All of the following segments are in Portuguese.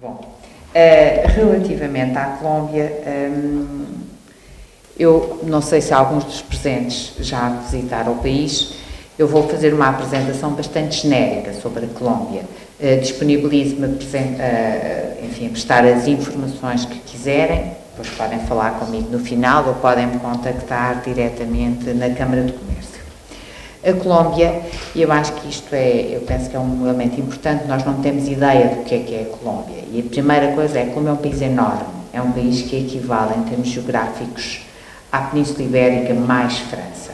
Bom, relativamente à Colômbia, eu não sei se alguns dos presentes já visitaram o país. Eu vou fazer uma apresentação bastante genérica sobre a Colômbia. Disponibilizo-me a prestar as informações que quiserem, depois podem falar comigo no final ou podem me contactar diretamente na Câmara de Comércio. A Colômbia, eu acho que eu penso que é um elemento importante. Nós não temos ideia do que é a Colômbia. E a primeira coisa é que, como é um país enorme, é um país que equivale em termos geográficos à Península Ibérica mais França.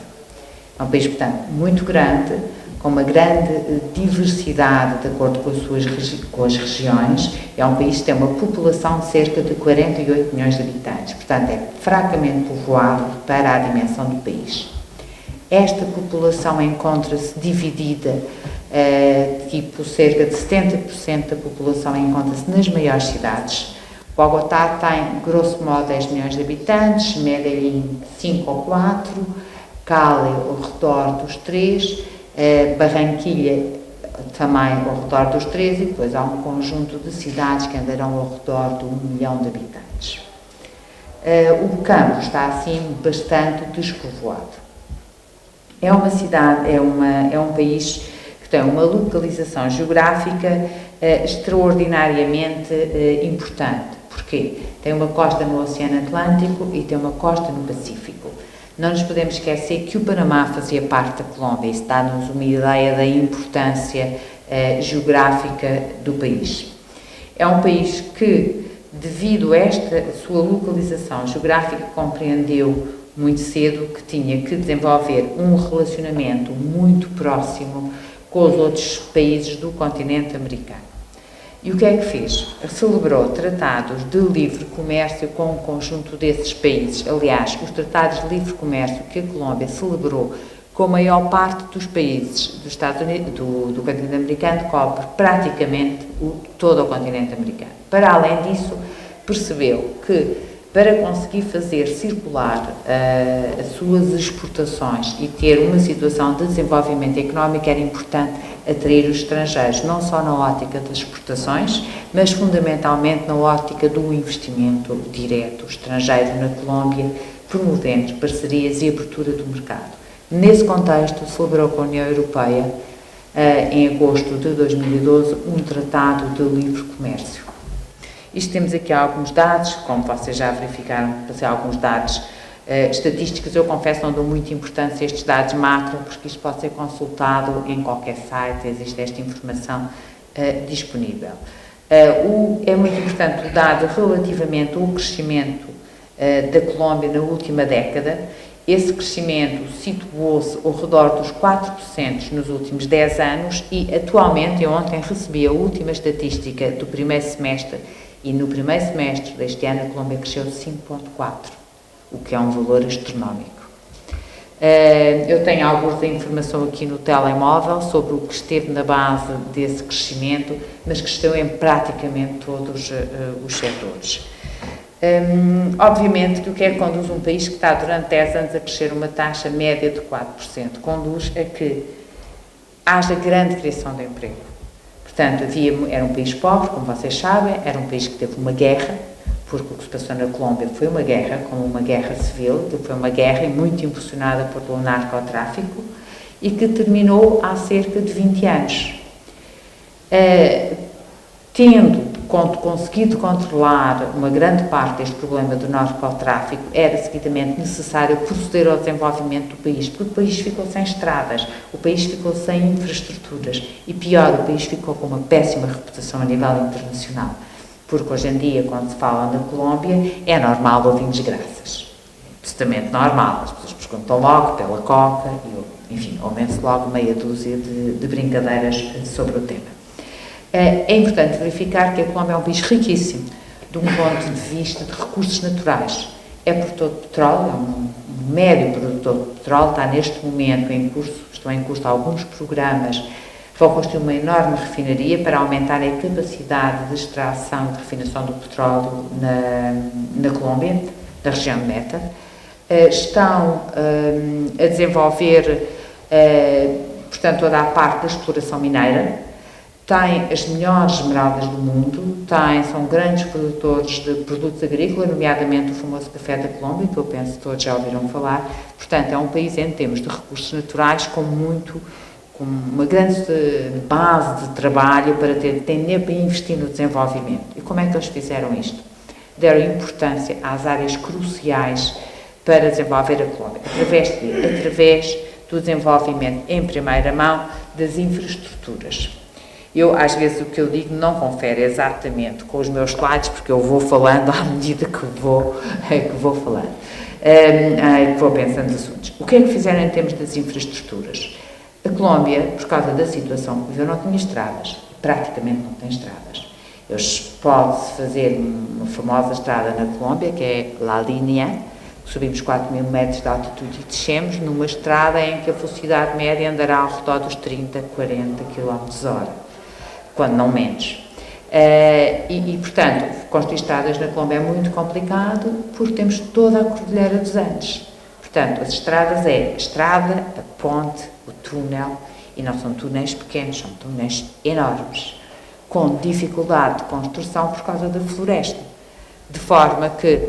É um país, portanto, muito grande, com uma grande diversidade de acordo com as regiões. É um país que tem uma população de cerca de 48 milhões de habitantes, portanto é fracamente povoado para a dimensão do país. Esta população encontra-se dividida, cerca de 70% da população encontra-se nas maiores cidades. Bogotá tem, grosso modo, 10 milhões de habitantes, Medellín 5 ou 4, Cali ao redor dos 3, Barranquilla também ao redor dos 3 e depois há um conjunto de cidades que andarão ao redor de 1 milhão de habitantes. O campo está assim bastante despovoado. É uma cidade, é um país que tem uma localização geográfica extraordinariamente importante. Porquê? Tem uma costa no Oceano Atlântico e tem uma costa no Pacífico. Não nos podemos esquecer que o Panamá fazia parte da Colômbia. Isso dá-nos uma ideia da importância geográfica do país. É um país que, devido a esta sua localização geográfica, compreendeu muito cedo que tinha que desenvolver um relacionamento muito próximo com os outros países do continente americano. E o que é que fez? Celebrou tratados de livre comércio com um conjunto desses países. Aliás, os tratados de livre comércio que a Colômbia celebrou com a maior parte dos países dos Estados Unidos, do continente americano, cobre praticamente todo o continente americano. Para além disso, percebeu que para conseguir fazer circular as suas exportações e ter uma situação de desenvolvimento económico, era importante atrair os estrangeiros, não só na ótica das exportações, mas fundamentalmente na ótica do investimento direto estrangeiro na Colômbia, promovendo parcerias e abertura do mercado. Nesse contexto, celebrou com a União Europeia, em agosto de 2012, um tratado de livre comércio. Isto temos aqui alguns dados, como vocês já verificaram, alguns dados estatísticos. Eu confesso não dou muita importância a estes dados macro, porque isto pode ser consultado em qualquer site, existe esta informação disponível. É muito importante o dado relativamente ao crescimento da Colômbia na última década. Esse crescimento situou-se ao redor dos 4% nos últimos 10 anos e, atualmente, eu ontem recebi a última estatística do primeiro semestre. E no primeiro semestre deste ano a Colômbia cresceu de 5,4%, o que é um valor astronómico. Eu tenho alguns da informação aqui no telemóvel sobre o que esteve na base desse crescimento, mas cresceu em praticamente todos os setores. Obviamente que o que é que conduz um país que está durante 10 anos a crescer uma taxa média de 4%? Conduz a que haja grande criação de emprego. Portanto, era um país pobre, como vocês sabem, era um país que teve uma guerra, porque o que se passou na Colômbia foi uma guerra, como uma guerra civil, que foi uma guerra muito impulsionada pelo narcotráfico e que terminou há cerca de 20 anos. Tendo conseguido controlar uma grande parte deste problema do narcotráfico, era seguidamente necessário proceder ao desenvolvimento do país, porque o país ficou sem estradas, o país ficou sem infraestruturas e, pior, o país ficou com uma péssima reputação a nível internacional, porque hoje em dia, quando se fala na Colômbia, é normal ouvir desgraças. Absolutamente normal, as pessoas perguntam logo pela coca e, enfim, aumentam-se logo meia dúzia de brincadeiras sobre o tema. É importante verificar que a Colômbia é um país riquíssimo, de um ponto de vista de recursos naturais. É produtor de petróleo, é um médio produtor de petróleo, está neste momento estão em curso alguns programas que vão construir uma enorme refinaria para aumentar a capacidade de extração e de refinação do petróleo na Colômbia, na região de Meta. Estão a desenvolver, portanto, toda a parte da exploração mineira. tem as melhores esmeraldas do mundo, são grandes produtores de produtos agrícolas, nomeadamente o famoso café da Colômbia, que eu penso que todos já ouviram falar. Portanto, é um país em termos de recursos naturais com uma grande base de trabalho para ter dinheiro para investir no desenvolvimento. E como é que eles fizeram isto? Deram importância às áreas cruciais para desenvolver a Colômbia, através do desenvolvimento em primeira mão das infraestruturas. Às vezes, o que eu digo não confere exatamente com os meus slides, porque eu vou falando à medida que vou falando, que vou pensando nos assuntos. O que é que fizeram em termos das infraestruturas? A Colômbia, por causa da situação que viveu, não tinha estradas, praticamente não tem estradas. Pode-se fazer uma famosa estrada na Colômbia, que é La Línea, subimos 4.000 metros de altitude e descemos numa estrada em que a velocidade média andará ao redor dos 30, 40 km/h, quando não menos. Portanto, construir estradas na Colômbia é muito complicado, porque temos toda a Cordilheira dos Andes. Portanto, as estradas a estrada, a ponte, o túnel, e não são túneis pequenos, são túneis enormes, com dificuldade de construção por causa da floresta. De forma que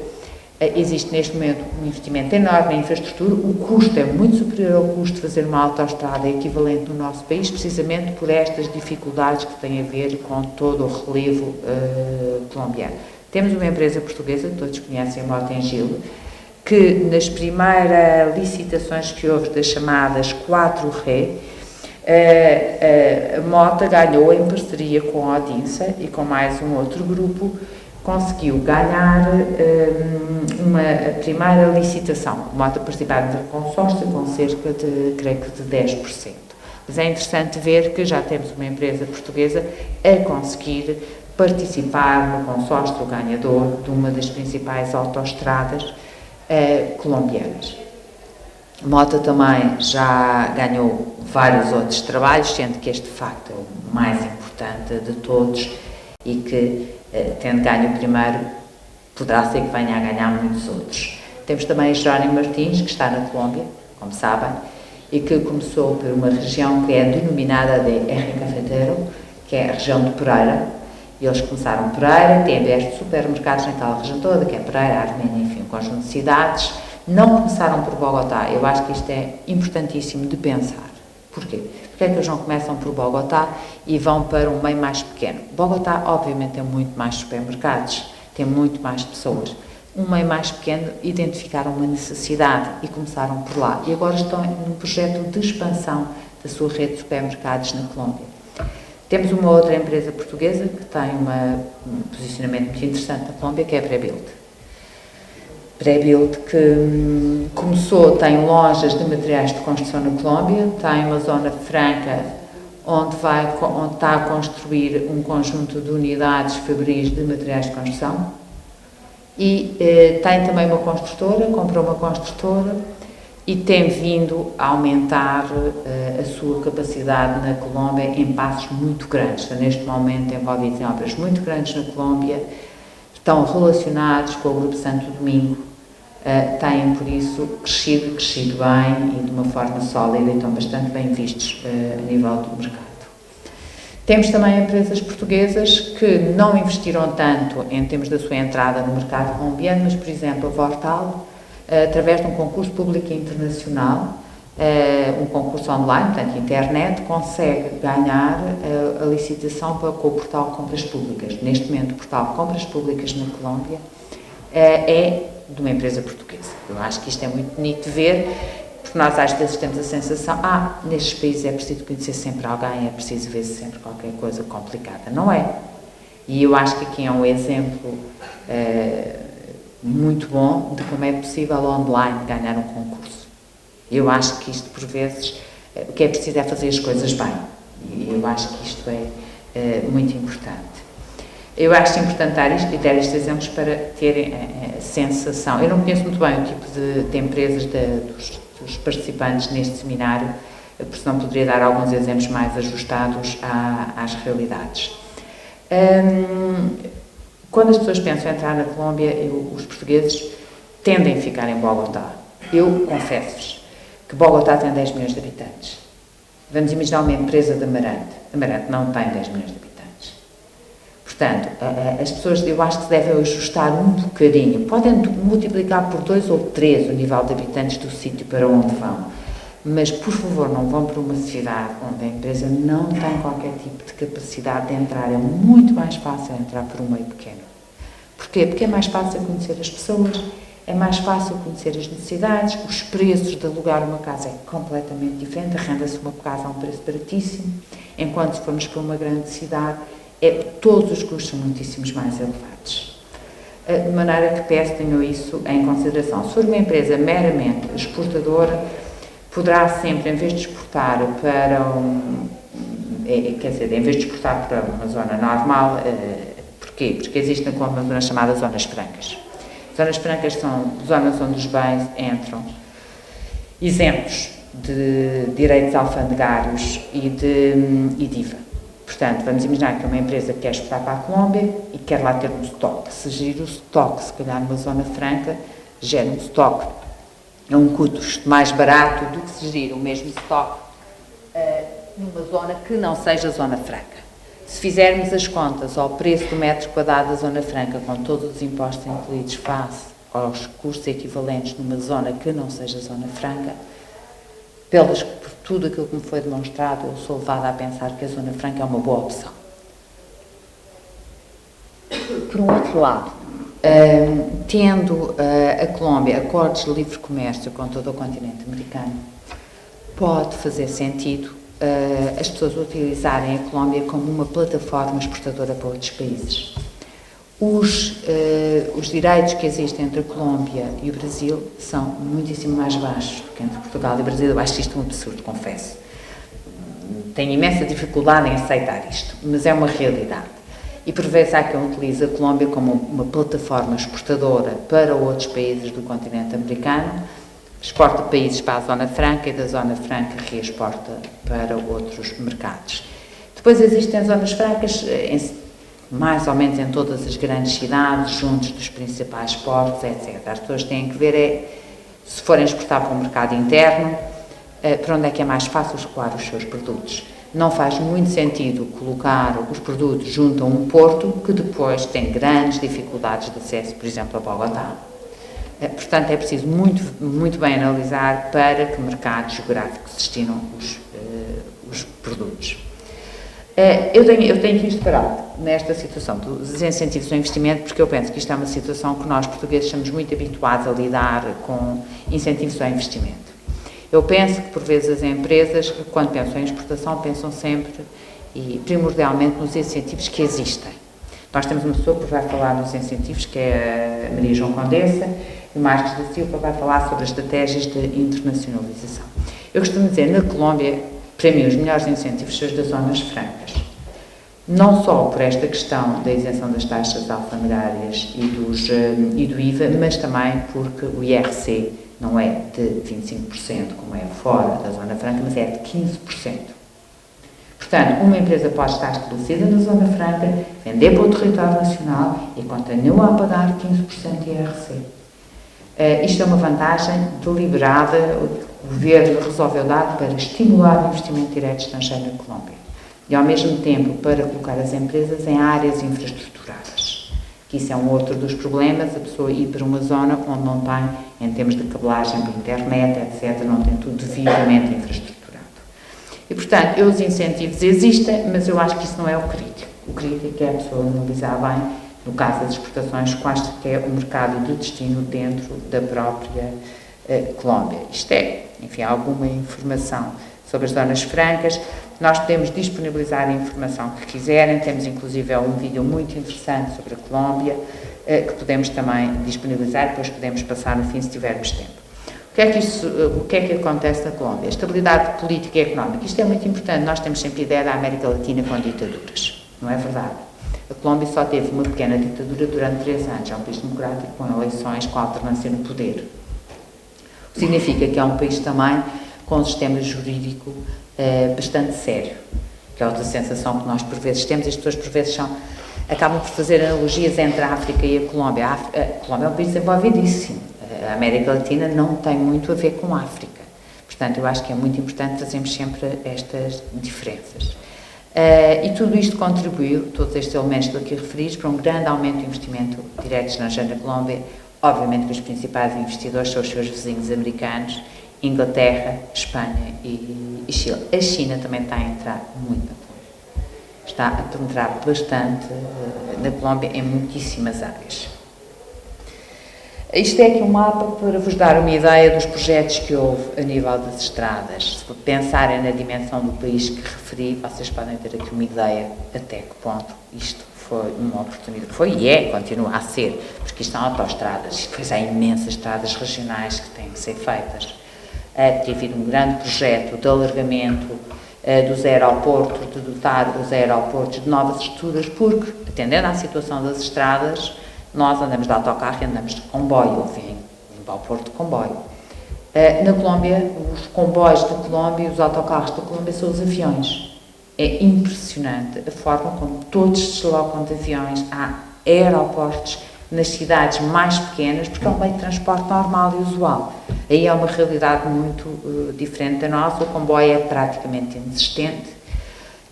existe neste momento um investimento enorme em infraestrutura, o custo é muito superior ao custo de fazer uma autoestrada equivalente no nosso país, precisamente por estas dificuldades que têm a ver com todo o relevo colombiano. Temos uma empresa portuguesa, que todos conhecem, a Mota-Engil, que nas primeiras licitações que houve das chamadas 4R, a Mota ganhou em parceria com a Odinsa e com mais um outro grupo, conseguiu ganhar a primeira licitação. A Mota participava do consórcio com cerca de, creio que de 10%. Mas é interessante ver que já temos uma empresa portuguesa a conseguir participar no consórcio ganhador de uma das principais autoestradas colombianas. A Mota também já ganhou vários outros trabalhos, sendo que este, de facto, é o mais importante de todos e que, tendo ganho o primeiro, poderá ser que venha a ganhar muitos outros. Temos também Jerónimo Martins, que está na Colômbia, como sabem, e que começou por uma região que é denominada de Eje Cafetero, que é a região de Pereira. E eles começaram Pereira, tem aberto supermercados naquela região toda, que é Pereira, Armênia, enfim, um conjunto de cidades. Não começaram por Bogotá. Eu acho que isto é importantíssimo de pensar. Porquê? Porque é que eles não começam por Bogotá e vão para um meio mais pequeno? Bogotá, obviamente, tem muito mais supermercados, tem muito mais pessoas. Um meio mais pequeno, identificaram uma necessidade e começaram por lá. E agora estão num projeto de expansão da sua rede de supermercados na Colômbia. Temos uma outra empresa portuguesa que tem um posicionamento muito interessante na Colômbia, que é a Prebuild. Prebuild, que tem lojas de materiais de construção na Colômbia, tem uma zona franca onde está a construir um conjunto de unidades fabris de materiais de construção e tem também uma construtora, comprou uma construtora e tem vindo a aumentar a sua capacidade na Colômbia em passos muito grandes. Está neste momento envolvidos em obras muito grandes na Colômbia, estão relacionados com o Grupo Santo Domingo, têm, por isso, crescido bem e de uma forma sólida e estão bastante bem vistos a nível do mercado. Temos também empresas portuguesas que não investiram tanto em termos da sua entrada no mercado colombiano, mas, por exemplo, a Vortal, através de um concurso público internacional, um concurso online, portanto, internet, consegue ganhar a licitação com o portal de compras públicas. Neste momento, o portal de compras públicas na Colômbia é de uma empresa portuguesa. Eu acho que isto é muito bonito de ver, porque nós às vezes temos a sensação, nestes países é preciso conhecer sempre alguém, é preciso ver sempre qualquer coisa complicada. Não é. E eu acho que aqui é um exemplo muito bom de como é possível online ganhar um concurso. Eu acho que isto, por vezes, o que é preciso é fazer as coisas bem. E eu acho que isto é muito importante. Eu acho importante dar estes exemplos para terem a sensação. Eu não conheço muito bem o tipo de empresas dos participantes neste seminário, por isso não poderia dar alguns exemplos mais ajustados às realidades. Quando as pessoas pensam em entrar na Colômbia, os portugueses tendem a ficar em Bogotá. Eu confesso-vos que Bogotá tem 10 milhões de habitantes. Vamos imaginar uma empresa de Amarante. Amarante não tem 10 milhões de habitantes. Portanto, as pessoas, eu acho que se devem ajustar um bocadinho. Podem multiplicar por 2 ou 3 o nível de habitantes do sítio para onde vão. Mas, por favor, não vão para uma cidade onde a empresa não tem qualquer tipo de capacidade de entrar. É muito mais fácil entrar por um meio pequeno. Porquê? Porque é mais fácil conhecer as pessoas, é mais fácil conhecer as necessidades, os preços de alugar uma casa é completamente diferente, arrenda-se uma casa a um preço baratíssimo, enquanto se formos para uma grande cidade, todos os custos são muitíssimos mais elevados. De maneira que peço tenham isso em consideração. Se for uma empresa meramente exportadora, poderá sempre, em vez de exportar para quer dizer, em vez de exportar para uma zona normal, porquê? Porque existem como uma chamada zonas francas. Zonas francas são zonas onde os bens entram isentos de direitos alfandegários e de IVA. Portanto, vamos imaginar que é uma empresa que quer exportar para a Colômbia e quer lá ter um estoque. Se gerir o estoque, se calhar numa zona franca, gera um estoque a um custo mais barato do que se gerir o mesmo estoque numa zona que não seja zona franca. Se fizermos as contas ao preço do metro quadrado da zona franca, com todos os impostos incluídos face aos custos equivalentes numa zona que não seja zona franca, por tudo aquilo que me foi demonstrado, eu sou levada a pensar que a zona franca é uma boa opção. Por um outro lado, tendo a Colômbia acordos de livre comércio com todo o continente americano, pode fazer sentido as pessoas utilizarem a Colômbia como uma plataforma exportadora para outros países. Os direitos que existem entre a Colômbia e o Brasil são muitíssimo mais baixos do que entre Portugal e o Brasil. Eu acho isto um absurdo, confesso. Tenho imensa dificuldade em aceitar isto, mas é uma realidade. E por vezes há quem utilize a Colômbia como uma plataforma exportadora para outros países do continente americano, exporta países para a Zona Franca e da Zona Franca reexporta para outros mercados. Depois existem zonas francas, mais ou menos em todas as grandes cidades, juntos dos principais portos, etc. As pessoas têm que ver, se forem exportar para o mercado interno, para onde é que é mais fácil escoar os seus produtos. Não faz muito sentido colocar os produtos junto a um porto que depois tem grandes dificuldades de acesso, por exemplo, a Bogotá. Portanto, é preciso muito bem analisar para que mercado geográfico se destinam os produtos. Eu tenho que ir separado nesta situação dos incentivos ao investimento, porque eu penso que isto é uma situação que nós, portugueses, estamos muito habituados a lidar com incentivos ao investimento. Eu penso que, por vezes, as empresas, quando pensam em exportação, pensam sempre e primordialmente nos incentivos que existem. Nós temos uma pessoa que vai falar nos incentivos, que é a Maria João Condessa, e o Marcos da Silva vai falar sobre as estratégias de internacionalização. Eu costumo dizer, na Colômbia, para mim, os melhores incentivos são os das zonas francas. Não só por esta questão da isenção das taxas alfandegárias e do IVA, mas também porque o IRC não é de 25%, como é fora da zona franca, mas é de 15%. Portanto, uma empresa pode estar estabelecida na zona franca, vender para o território nacional e continua a pagar 15% de IRC. Isto é uma vantagem deliberada, o governo resolveu dar para estimular o investimento direto estrangeiro na Colômbia e, ao mesmo tempo, para colocar as empresas em áreas infraestruturadas. Que isso é um outro dos problemas, a pessoa ir para uma zona onde não tem, em termos de cabelagem por internet, etc., não tem tudo devidamente infraestruturado. E, portanto, os incentivos existem, mas eu acho que isso não é o crítico. O crítico é a pessoa analisar bem, no caso das exportações, quais é o mercado de destino dentro da própria Colômbia. Isto é, enfim, alguma informação sobre as zonas francas. Nós podemos disponibilizar a informação que quiserem, temos inclusive um vídeo muito interessante sobre a Colômbia, que podemos também disponibilizar, depois podemos passar no fim se tivermos tempo. O que é que acontece na Colômbia? A estabilidade política e económica. Isto é muito importante. Nós temos sempre ideia da América Latina com ditaduras. Não é verdade? A Colômbia só teve uma pequena ditadura durante 3 anos. É um país democrático com eleições, com alternância no poder. O que significa que é um país também com um sistema jurídico bastante sério, que é outra sensação que nós por vezes temos. As pessoas por vezes acabam por fazer analogias entre a África e a Colômbia. A Colômbia é um país desenvolvidíssimo. A América Latina não tem muito a ver com a África. Portanto, eu acho que é muito importante fazermos sempre estas diferenças. E tudo isto contribuiu, todos estes elementos do que referi, para um grande aumento do investimento direto estrangeiro na Colômbia. Obviamente que os principais investidores são os seus vizinhos americanos, Inglaterra, Espanha e Chile. A China também está a entrar muito na Colômbia. Está a penetrar bastante na Colômbia em muitíssimas áreas. Isto é aqui um mapa para vos dar uma ideia dos projetos que houve a nível das estradas. Se pensarem na dimensão do país que referi, vocês podem ter aqui uma ideia até que ponto isto foi uma oportunidade. Foi e é, continua a ser, porque isto são autoestradas, e depois há imensas estradas regionais que têm que ser feitas. Tem havido um grande projeto de alargamento dos aeroportos, de dotar os aeroportos de novas estruturas, porque, atendendo à situação das estradas, nós andamos de autocarro e andamos de comboio, ou vem ao porto de comboio. Na Colômbia, os comboios da Colômbia e os autocarros da Colômbia são os aviões. É impressionante a forma como todos se deslocam de aviões. Há aeroportos nas cidades mais pequenas, porque é um meio de transporte normal e usual. Aí é uma realidade muito diferente da nossa. O comboio é praticamente inexistente.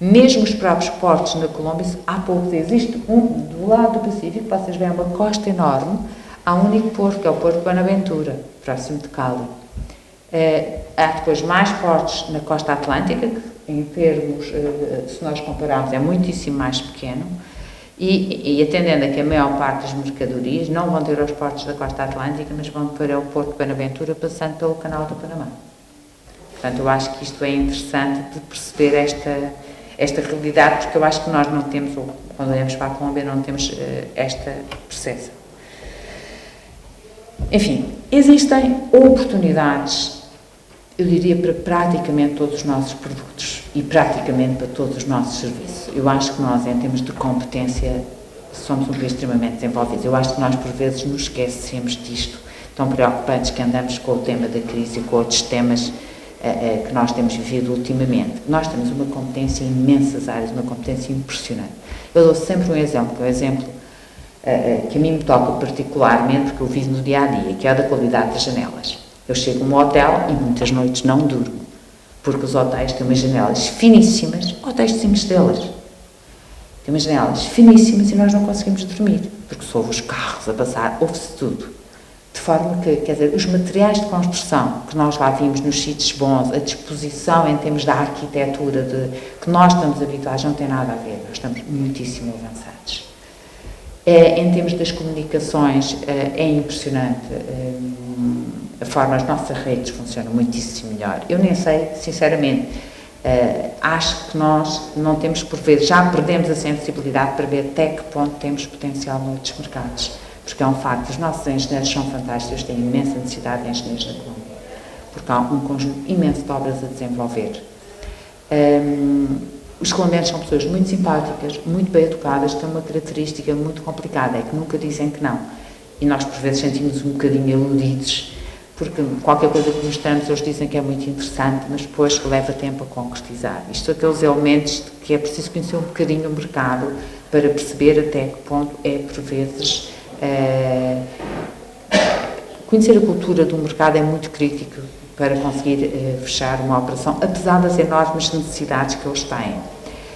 Mesmo os próprios portos na Colômbia, há pouco existe do lado do Pacífico, vocês veem uma costa enorme, há um único porto, que é o Porto de Buenaventura, próximo de Cali. Há depois mais portos na costa atlântica, que em termos, se nós compararmos, é muitíssimo mais pequeno, e atendendo a que a maior parte das mercadorias não vão ter aos portos da costa atlântica, mas vão para o Porto de Buenaventura, passando pelo Canal do Panamá. Portanto, eu acho que isto é interessante de perceber esta realidade, porque eu acho que nós não temos, ou quando olhamos para a Colômbia, não temos esta percepção. Enfim, existem oportunidades, eu diria, para praticamente todos os nossos produtos e praticamente para todos os nossos serviços. Eu acho que nós, em termos de competência, somos um país extremamente desenvolvido. Eu acho que nós, por vezes, nos esquecemos disto, tão preocupantes que andamos com o tema da crise e com outros temas que nós temos vivido ultimamente. Nós temos uma competência em imensas áreas, uma competência impressionante. Eu dou sempre um exemplo, que é um exemplo que a mim me toca particularmente, porque eu vivo no dia-a-dia, que é a da qualidade das janelas. Eu chego a um hotel e muitas noites não durmo, porque os hotéis têm umas janelas finíssimas, hotéis de 5 estrelas. Têm umas janelas finíssimas e nós não conseguimos dormir, porque se ouve os carros a passar, ouve-se tudo. De forma que, quer dizer, os materiais de construção que nós lá vimos nos sítios bons, a disposição em termos da arquitetura que nós estamos habituados, não tem nada a ver, nós estamos muitíssimo avançados. Em termos das comunicações, é impressionante a forma, as nossas redes funcionam muitíssimo melhor. Eu nem sei, sinceramente, acho que nós não temos, por vezes, já perdemos a sensibilidade para ver até que ponto temos potencial noutros mercados. Porque é um facto, os nossos engenheiros são fantásticos, têm imensa necessidade de engenheiros na Colômbia, porque há um conjunto imenso de obras a desenvolver. Os colombianos são pessoas muito simpáticas, muito bem educadas, têm uma característica muito complicada, é que nunca dizem que não. E nós, por vezes, sentimos um bocadinho iludidos, porque qualquer coisa que mostramos, eles dizem que é muito interessante, mas depois leva tempo a concretizar. Isto são aqueles elementos que é preciso conhecer um bocadinho o mercado para perceber até que ponto é, por vezes, conhecer a cultura do mercado é muito crítico para conseguir fechar uma operação, apesar das enormes necessidades que eles têm.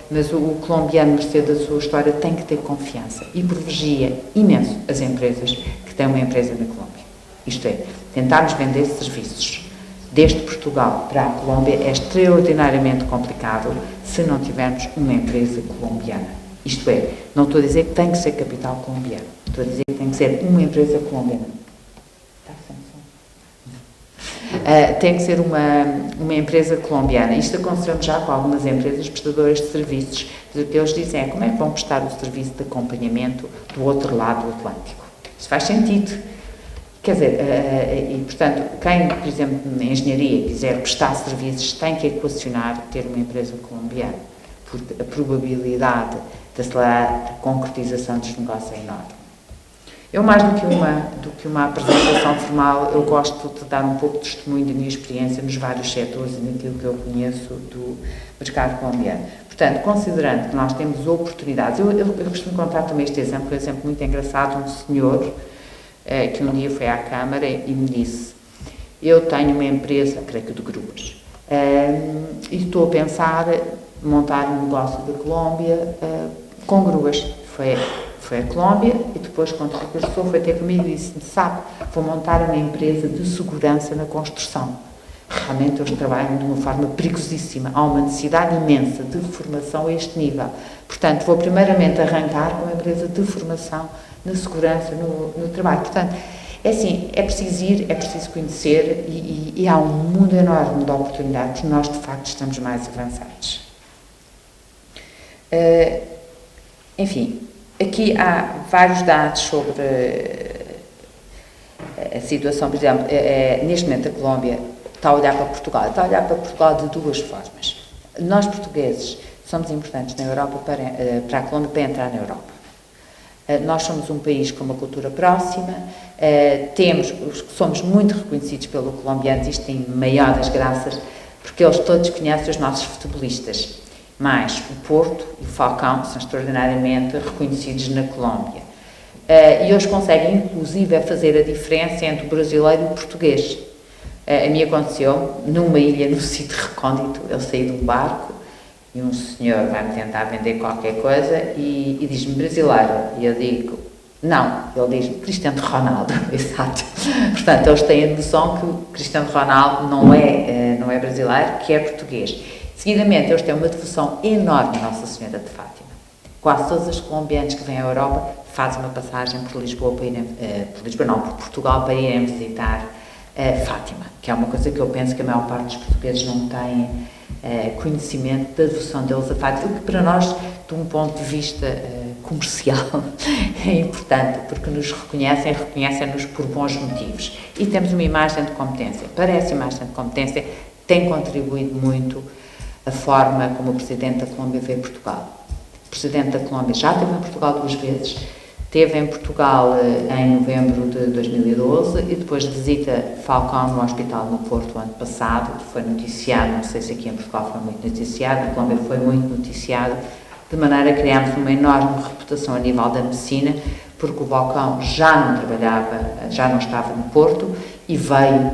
Mas o colombiano, mercê da sua história, tem que ter confiança e privilegia imenso as empresas que têm uma empresa na Colômbia. Isto é, tentarmos vender serviços desde Portugal para a Colômbia é extraordinariamente complicado se não tivermos uma empresa colombiana. Isto é, não estou a dizer que tem que ser capital colombiano, estou a dizer que tem que ser uma empresa colombiana. Tem que ser uma empresa colombiana. Isto aconteceu já com algumas empresas prestadoras de serviços. O que eles dizem é como é que vão prestar o serviço de acompanhamento do outro lado do Atlântico. Isso faz sentido. Quer dizer, e portanto, quem, por exemplo, na engenharia quiser prestar serviços tem que equacionar ter uma empresa colombiana, porque a probabilidade de acelerar a concretização dos negócios é enorme. Eu, mais do que uma apresentação formal, eu gosto de dar um pouco de testemunho da minha experiência nos vários setores e naquilo que eu conheço do mercado colombiano. Portanto, considerando que nós temos oportunidades, eu costumo contar também este exemplo, um exemplo muito engraçado, um senhor que um dia foi à Câmara e me disse: eu tenho uma empresa, creio que de grúas, e estou a pensar montar um negócio da Colômbia com gruas. Foi a Colômbia e depois, quando regressou, foi ter comigo e disse: sabe, vou montar uma empresa de segurança na construção. Realmente eles trabalham de uma forma perigosíssima. Há uma necessidade imensa de formação a este nível. Portanto, vou primeiramente arrancar com uma empresa de formação na segurança, no trabalho. Portanto, é assim, é preciso ir, é preciso conhecer e há um mundo enorme de oportunidades e nós, de facto, estamos mais avançados. Enfim, aqui há vários dados sobre a situação. Por exemplo, neste momento a Colômbia está a olhar para Portugal. Está a olhar para Portugal de duas formas. Nós, portugueses, somos importantes na Europa para a Colômbia para entrar na Europa. Nós somos um país com uma cultura próxima, somos muito reconhecidos pelos colombianos, isto tem maior das graças, porque eles todos conhecem os nossos futebolistas, mas o Porto e o Falcão são extraordinariamente reconhecidos na Colômbia. E eles conseguem, inclusive, fazer a diferença entre o brasileiro e o português. A mim aconteceu, numa ilha, num sítio recôndito, eu saí de um barco, e um senhor vai-me tentar vender qualquer coisa e diz-me brasileiro. E eu digo, não. Ele diz-me Cristiano Ronaldo. Exato. Portanto, eles têm a noção que o Cristiano Ronaldo não é brasileiro, que é português. Seguidamente, eles têm uma devoção enorme à Nossa Senhora de Fátima. Quase todos os colombianos que vêm à Europa fazem uma passagem por Lisboa, por Portugal, para irem visitar Fátima, que é uma coisa que eu penso que a maior parte dos portugueses não têm conhecimento da devoção deles a Fátima, que para nós, de um ponto de vista comercial, é importante, porque nos reconhecem-nos por bons motivos. E temos uma imagem de competência. Para essa imagem de competência tem contribuído muito a forma como o Presidente da Colômbia vê Portugal. O Presidente da Colômbia já esteve em Portugal 2 vezes, esteve em Portugal em novembro de 2012 e depois de visita Falcão no hospital no Porto ano passado, foi noticiado, não sei se aqui em Portugal foi muito noticiado, na Colômbia foi muito noticiado, de maneira a criarmos uma enorme reputação a nível da medicina, porque o Falcão já não trabalhava, já não estava no Porto e veio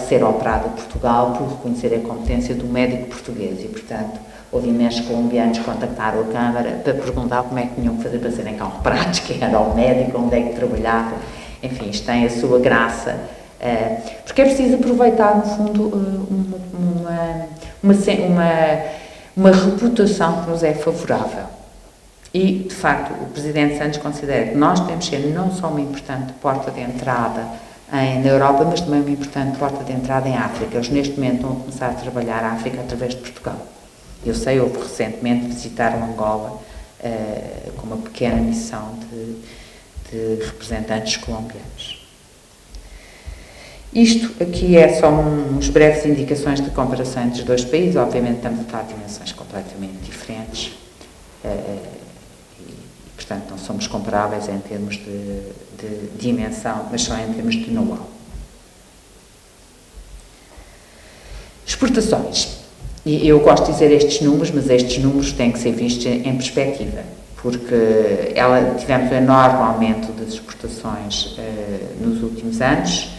ser operado em Portugal por reconhecer a competência do médico português e, portanto, houve imensos colombianos que contactaram a Câmara para perguntar como é que tinham que fazer para serem cá operados, quem era o médico, onde é que trabalhava. Enfim, isto tem a sua graça, porque é preciso aproveitar, no fundo, uma reputação que nos é favorável. E, de facto, o Presidente Santos considera que nós devemos ser não só uma importante porta de entrada na Europa, mas também uma importante porta de entrada em África. Eles, neste momento, estão a começar a trabalhar a África através de Portugal. Eu sei, houve recentemente visitaram Angola com uma pequena missão de representantes colombianos. Isto aqui é só uns breves indicações de comparação entre os dois países. Obviamente estamos a falar de dimensões completamente diferentes e, portanto, não somos comparáveis em termos de dimensão, mas só em termos de know-how. Exportações. E eu gosto de dizer estes números, mas estes números têm que ser vistos em perspectiva, porque tivemos um enorme aumento das exportações nos últimos anos.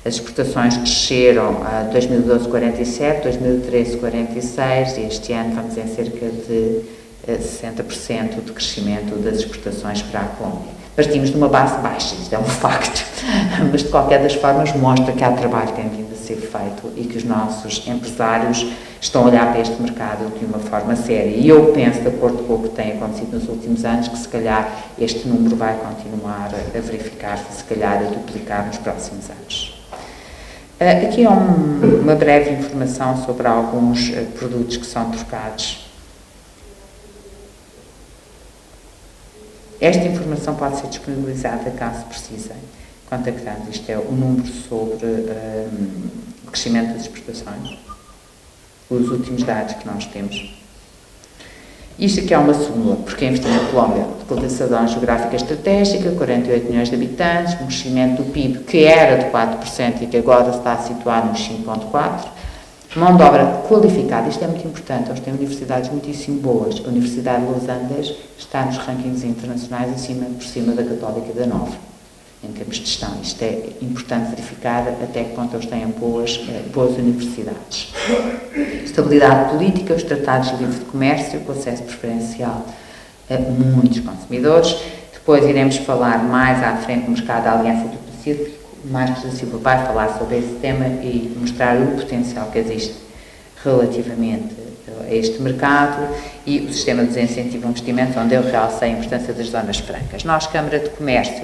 As exportações cresceram a 2012 47, 2013 46 e este ano vamos em cerca de 60% de crescimento das exportações para a Colômbia. Partimos de uma base baixa, isto é um facto, mas de qualquer das formas mostra que há trabalho que tem vindo a ser feito e que os nossos empresários estão a olhar para este mercado de uma forma séria. E eu penso, de acordo com o que tem acontecido nos últimos anos, que se calhar este número vai continuar a verificar-se, se calhar a duplicar nos próximos anos. Aqui é uma breve informação sobre alguns produtos que são trocados. Esta informação pode ser disponibilizada caso precisem, contactando. Isto é o número sobre o crescimento das exportações, os últimos dados que nós temos. Isto aqui é uma súmula, porque investir na Colômbia, localização geográfica estratégica, 48 milhões de habitantes, um crescimento do PIB que era de 4% e que agora está situado nos 5,4%, mão de obra qualificada, isto é muito importante, eles têm universidades muitíssimo boas, a Universidade de Los Andes está nos rankings internacionais por cima da Católica e da Nova. em termos de gestão. Isto é importante verificar até que ponto eles têm boas universidades. Estabilidade política, os tratados de livre comércio, com acesso preferencial a muitos consumidores. Depois iremos falar mais à frente do mercado da Aliança do Pacífico. O Marcos da Silva vai falar sobre esse tema e mostrar o potencial que existe relativamente a este mercado e o sistema de desincentivo ao investimento, onde eu realcei a importância das zonas francas. Nós, Câmara de Comércio,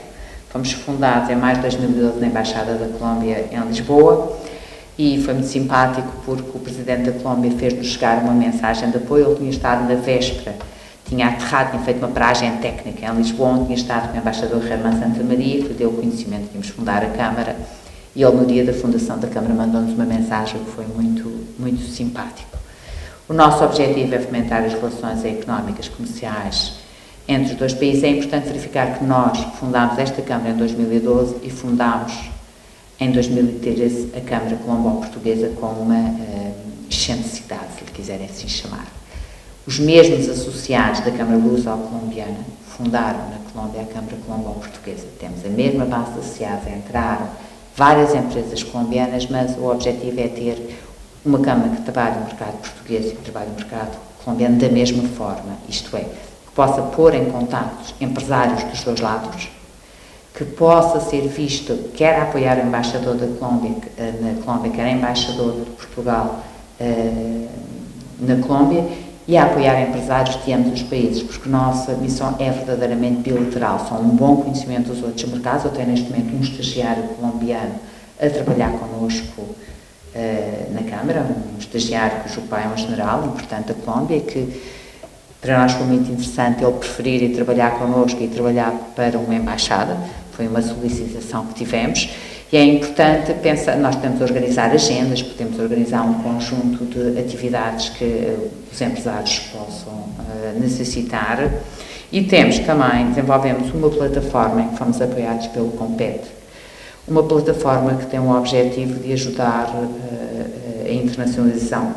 fomos fundados em maio de 2012 na Embaixada da Colômbia em Lisboa e foi muito simpático porque o Presidente da Colômbia fez-nos chegar uma mensagem de apoio. Ele tinha estado na véspera, tinha aterrado, tinha feito uma paragem técnica em Lisboa, onde tinha estado com o Embaixador Germán Santa Maria, que lhe deu o conhecimento que íamos fundar a Câmara, e ele, no dia da fundação da Câmara, mandou-nos uma mensagem que foi muito simpático. O nosso objetivo é fomentar as relações económicas, comerciais entre os dois países. É importante verificar que nós fundámos esta Câmara em 2012 e fundámos em 2013 a Câmara Colombo-Portuguesa com uma excentricidade, se lhe quiserem assim chamar. Os mesmos associados da Câmara Luso-Colombiana fundaram na Colômbia a Câmara Colombo-Portuguesa. Temos a mesma base de associados, entraram várias empresas colombianas, mas o objetivo é ter uma Câmara que trabalhe no mercado português e que trabalhe no mercado colombiano da mesma forma, isto é, que possa pôr em contacto empresários dos dois lados, que possa ser visto, quer a apoiar o embaixador da Colômbia, na Colômbia, quer a embaixador de Portugal na Colômbia, e a apoiar empresários de ambos os países, porque a nossa missão é verdadeiramente bilateral, são um bom conhecimento dos outros mercados. Eu tenho neste momento um estagiário colombiano a trabalhar connosco na Câmara, um estagiário cujo pai é um general importante da Colômbia, que para nós foi muito interessante ele preferir ir trabalhar connosco e trabalhar para uma embaixada. Foi uma solicitação que tivemos e é importante pensar, nós podemos organizar agendas, podemos organizar um conjunto de atividades que os empresários possam necessitar e temos também, desenvolvemos uma plataforma em que fomos apoiados pelo Compete, uma plataforma que tem o objetivo de ajudar a internacionalização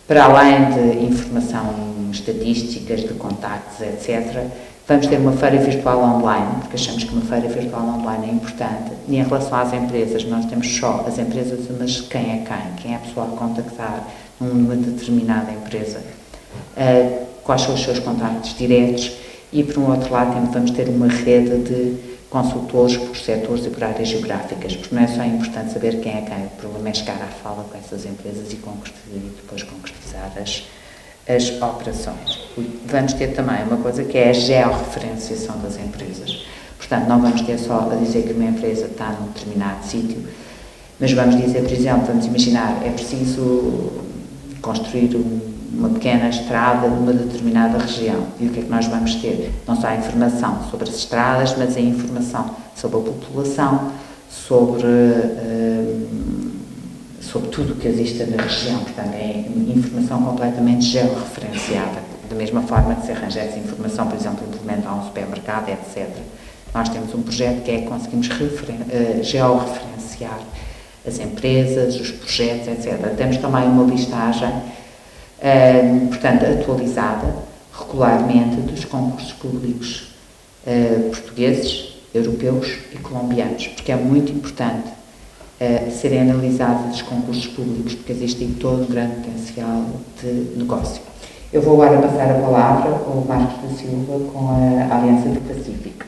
para além de informação estatísticas, de contactos, etc., vamos ter uma feira virtual online, porque achamos que uma feira virtual online é importante. E em relação às empresas, nós temos só as empresas, mas quem é quem? Quem é a pessoa a contactar numa determinada empresa? Quais são os seus contactos diretos? E, por um outro lado, vamos ter uma rede de consultores por setores e por áreas geográficas, porque não é só importante saber quem é quem, o problema é chegar à fala com essas empresas e depois concretizar as operações. Vamos ter também uma coisa que é a georreferenciação das empresas. Portanto, não vamos ter só a dizer que uma empresa está num determinado sítio, mas vamos dizer, por exemplo, vamos imaginar, é preciso construir uma pequena estrada numa determinada região. E o que é que nós vamos ter? Não só a informação sobre as estradas, mas a informação sobre a população, sobre tudo o que existe na região. Portanto, é informação completamente georreferenciada. Da mesma forma que se arranja essa informação, por exemplo, implementar um supermercado, etc. Nós temos um projeto que é que conseguimos georreferenciar as empresas, os projetos, etc. Temos também uma listagem, portanto, atualizada regularmente dos concursos públicos portugueses, europeus e colombianos, porque é muito importante serem analisados os concursos públicos, porque existe aí todo um grande potencial de negócio. Eu vou agora passar a palavra ao Marcos da Silva com a Aliança do Pacífico.